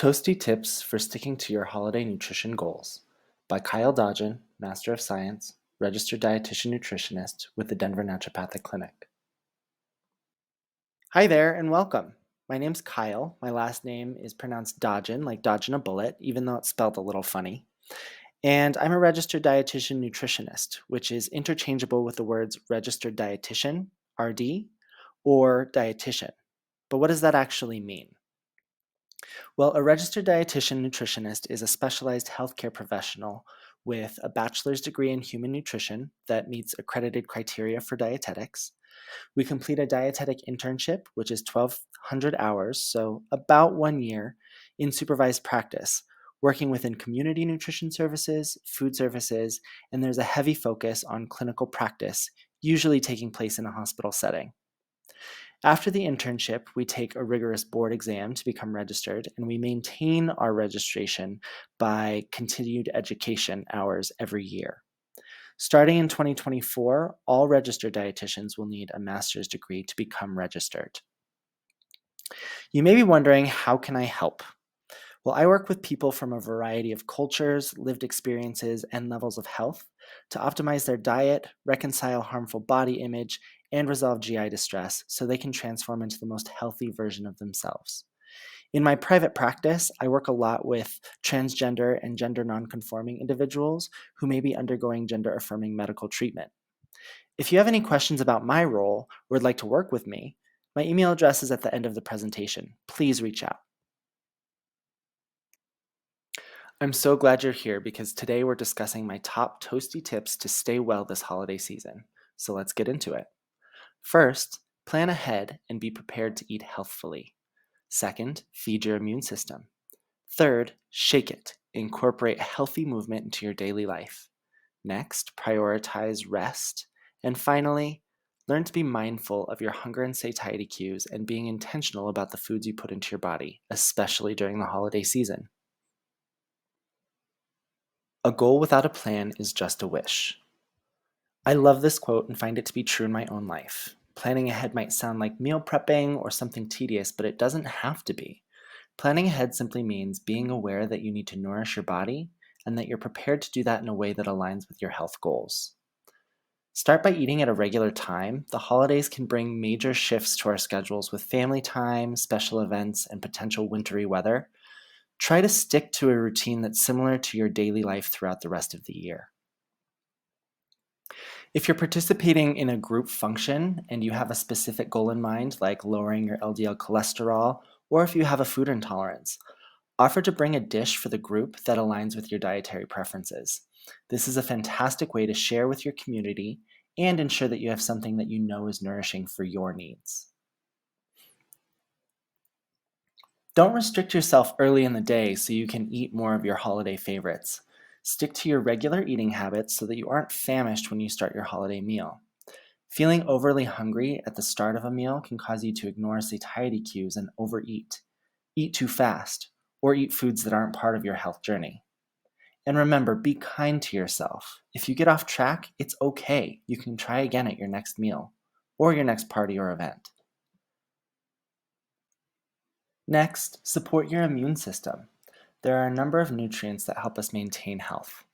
Toasty Tips for Sticking to Your Holiday Nutrition Goals by Kyle Dodgen, Master of Science, Registered Dietitian Nutritionist with the Denver Naturopathic Clinic. Hi there and welcome. My name's Kyle. My last name is pronounced Dodgen, like dodging a bullet, even though it's spelled a little funny. And I'm a Registered Dietitian Nutritionist, which is interchangeable with the words Registered Dietitian, RD, or Dietitian. But what does that actually mean? Well, a registered dietitian nutritionist is a specialized healthcare professional with a bachelor's degree in human nutrition that meets accredited criteria for dietetics. We complete a dietetic internship, which is 1,200 hours, so about 1 year, in supervised practice, working within community nutrition services, food services, and there's a heavy focus on clinical practice, usually taking place in a hospital setting. After the internship, we take a rigorous board exam to become registered, and we maintain our registration by continued education hours every year. Starting in 2024, all registered dietitians will need a master's degree to become registered. You may be wondering, how can I help? Well, I work with people from a variety of cultures, lived experiences, and levels of health to optimize their diet, reconcile harmful body image, and resolve GI distress so they can transform into the most healthy version of themselves. In my private practice, I work a lot with transgender and gender nonconforming individuals who may be undergoing gender-affirming medical treatment. If you have any questions about my role or would like to work with me, my email address is at the end of the presentation. Please reach out. I'm so glad you're here because today we're discussing my top Toasty tips to stay well this holiday season. So let's get into it. First, plan ahead and be prepared to eat healthfully. Second, feed your immune system. Third, shake it. Incorporate healthy movement into your daily life. Next, prioritize rest. And finally, learn to be mindful of your hunger and satiety cues and being intentional about the foods you put into your body, especially during the holiday season. A goal without a plan is just a wish. I love this quote and find it to be true in my own life. Planning ahead might sound like meal prepping or something tedious, but it doesn't have to be. Planning ahead simply means being aware that you need to nourish your body and that you're prepared to do that in a way that aligns with your health goals. Start by eating at a regular time. The holidays can bring major shifts to our schedules with family time, special events, and potential wintry weather. Try to stick to a routine that's similar to your daily life throughout the rest of the year. If you're participating in a group function and you have a specific goal in mind, like lowering your LDL cholesterol, or if you have a food intolerance, offer to bring a dish for the group that aligns with your dietary preferences. This is a fantastic way to share with your community and ensure that you have something that you know is nourishing for your needs. Don't restrict yourself early in the day so you can eat more of your holiday favorites. Stick to your regular eating habits so that you aren't famished when you start your holiday meal. Feeling overly hungry at the start of a meal can cause you to ignore satiety cues and overeat, eat too fast, or eat foods that aren't part of your health journey. And remember, be kind to yourself. If you get off track, it's okay. You can try again at your next meal or your next party or event. Next, support your immune system. There are a number of nutrients that help us maintain health.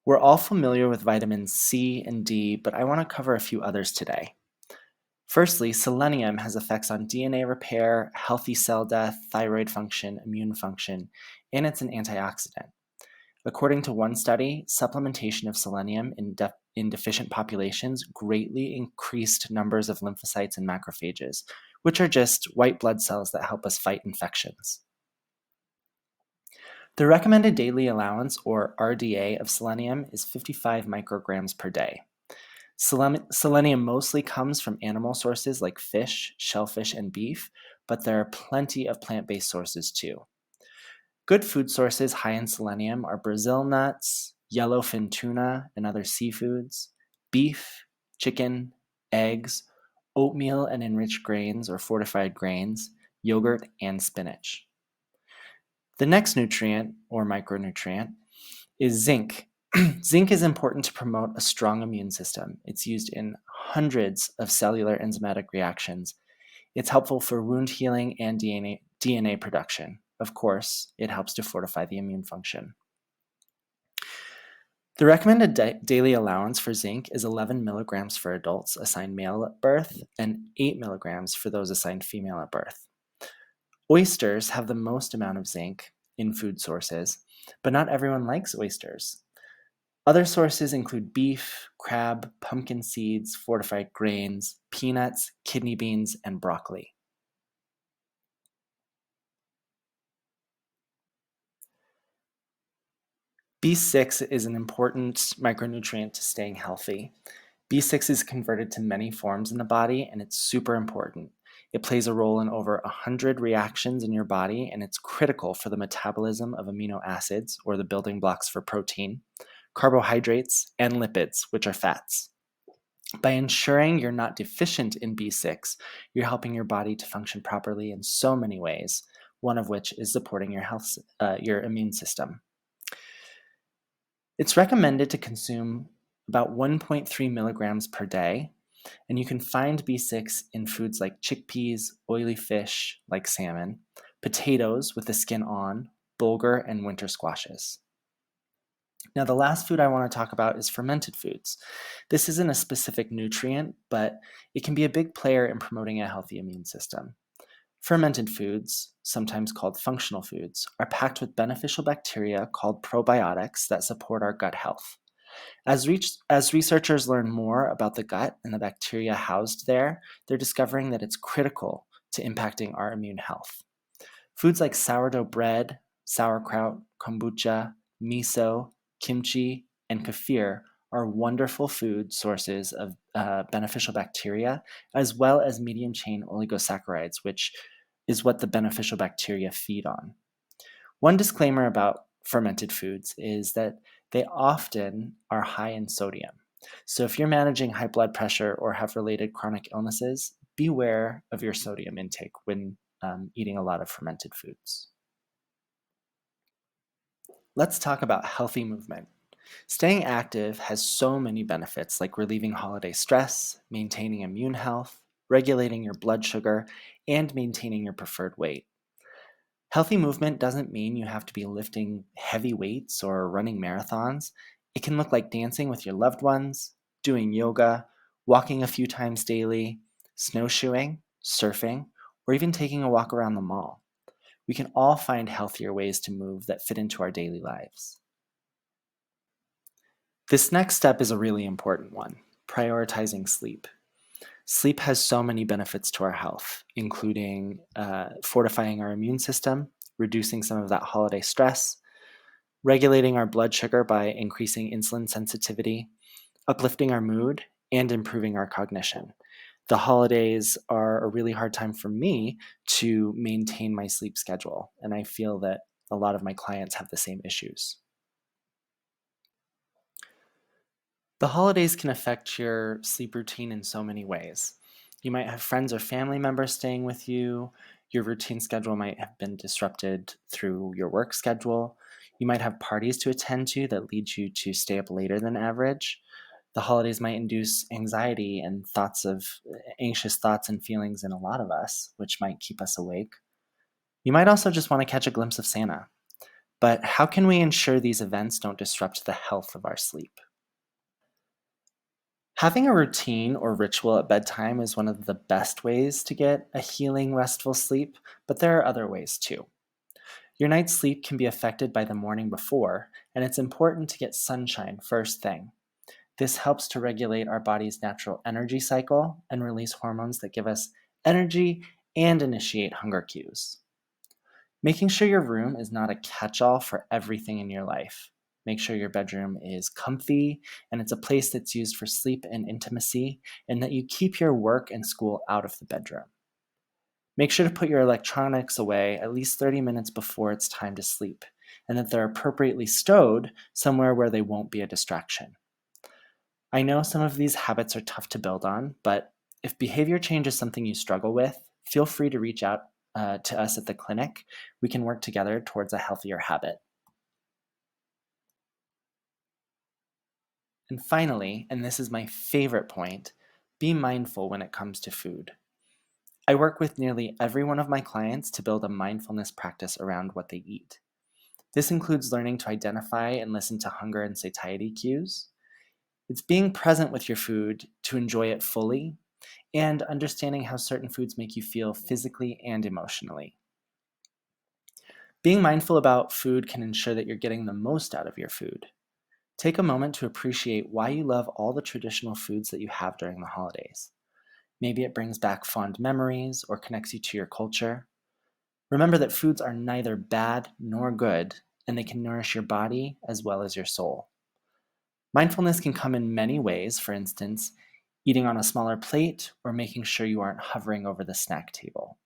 We're all familiar with vitamins C and D, but I want to cover a few others today. Firstly, selenium has effects on DNA repair, healthy cell death, thyroid function, immune function, and it's an antioxidant. According to one study, supplementation of selenium in deficient populations greatly increased numbers of lymphocytes and macrophages, which are just white blood cells that help us fight infections. The recommended daily allowance, or RDA, of selenium is 55 micrograms per day. Selenium mostly comes from animal sources like fish, shellfish, and beef, but there are plenty of plant-based sources too. Good food sources high in selenium are Brazil nuts, yellowfin tuna and other seafoods, beef, chicken, eggs, oatmeal and enriched grains or fortified grains, yogurt, and spinach. The next nutrient, or micronutrient, is zinc. Zinc is important to promote a strong immune system. It's used in hundreds of cellular enzymatic reactions. It's helpful for wound healing and DNA production. of course, it helps to fortify the immune function. The recommended daily allowance for zinc is 11 milligrams for adults assigned male at birth and 8 milligrams for those assigned female at birth. Oysters have the most amount of zinc in food sources, but not everyone likes oysters. Other sources include beef, crab, pumpkin seeds, fortified grains, peanuts, kidney beans, and broccoli. B6 is an important micronutrient to staying healthy. B6 is converted to many forms in the body, and it's super important. It plays a role in over 100 reactions in your body, and it's critical for the metabolism of amino acids, or the building blocks for protein, carbohydrates, and lipids, which are fats. By ensuring you're not deficient in B6, you're helping your body to function properly in so many ways, one of which is supporting your immune system. It's recommended to consume about 1.3 milligrams per day, and you can find B6 in foods like chickpeas, oily fish like salmon, potatoes with the skin on, bulgur, and winter squashes. Now, the last food I want to talk about is fermented foods. This isn't a specific nutrient, but it can be a big player in promoting a healthy immune system. Fermented foods, sometimes called functional foods, are packed with beneficial bacteria called probiotics that support our gut health. As researchers learn more about the gut and the bacteria housed there, they're discovering that it's critical to impacting our immune health. Foods like sourdough bread, sauerkraut, kombucha, miso, kimchi, and kefir are wonderful food sources of beneficial bacteria, as well as medium chain oligosaccharides, which is what the beneficial bacteria feed on. One disclaimer about fermented foods is that they often are high in sodium. So if you're managing high blood pressure or have related chronic illnesses, beware of your sodium intake when eating a lot of fermented foods. Let's talk about healthy movement. Staying active has so many benefits, like relieving holiday stress, maintaining immune health, regulating your blood sugar, and maintaining your preferred weight. Healthy movement doesn't mean you have to be lifting heavy weights or running marathons. It can look like dancing with your loved ones, doing yoga, walking a few times daily, snowshoeing, surfing, or even taking a walk around the mall. We can all find healthier ways to move that fit into our daily lives. This next step is a really important one, prioritizing sleep. Sleep has so many benefits to our health, including fortifying our immune system, reducing some of that holiday stress, regulating our blood sugar by increasing insulin sensitivity, uplifting our mood, and improving our cognition. The holidays are a really hard time for me to maintain my sleep schedule, and I feel that a lot of my clients have the same issues. The holidays can affect your sleep routine in so many ways. You might have friends or family members staying with you. Your routine schedule might have been disrupted through your work schedule. You might have parties to attend to that lead you to stay up later than average. The holidays might induce anxiety and anxious thoughts and feelings in a lot of us, which might keep us awake. You might also just want to catch a glimpse of Santa. But how can we ensure these events don't disrupt the health of our sleep? Having a routine or ritual at bedtime is one of the best ways to get a healing, restful sleep, but there are other ways too. Your night's sleep can be affected by the morning before, and it's important to get sunshine first thing. This helps to regulate our body's natural energy cycle and release hormones that give us energy and initiate hunger cues. Making sure your room is not a catch-all for everything in your life. Make sure your bedroom is comfy and it's a place that's used for sleep and intimacy, and that you keep your work and school out of the bedroom. Make sure to put your electronics away at least 30 minutes before it's time to sleep, and that they're appropriately stowed somewhere where they won't be a distraction. I know some of these habits are tough to build on, but if behavior change is something you struggle with, feel free to reach out to us at the clinic. We can work together towards a healthier habit. And finally, and this is my favorite point, be mindful when it comes to food. I work with nearly every one of my clients to build a mindfulness practice around what they eat. This includes learning to identify and listen to hunger and satiety cues. It's being present with your food to enjoy it fully, and understanding how certain foods make you feel physically and emotionally. Being mindful about food can ensure that you're getting the most out of your food. Take a moment to appreciate why you love all the traditional foods that you have during the holidays. Maybe it brings back fond memories or connects you to your culture. Remember that foods are neither bad nor good, and they can nourish your body as well as your soul. Mindfulness can come in many ways, for instance, eating on a smaller plate or making sure you aren't hovering over the snack table.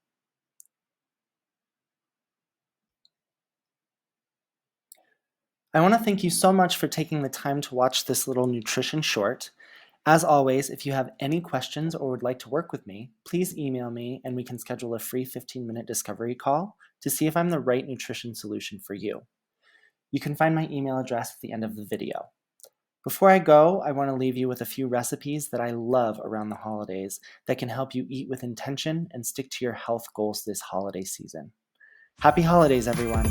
I want to thank you so much for taking the time to watch this little nutrition short. As always, if you have any questions or would like to work with me, please email me and we can schedule a free 15-minute discovery call to see if I'm the right nutrition solution for you. You can find my email address at the end of the video. Before I go, I want to leave you with a few recipes that I love around the holidays that can help you eat with intention and stick to your health goals this holiday season. Happy holidays, everyone!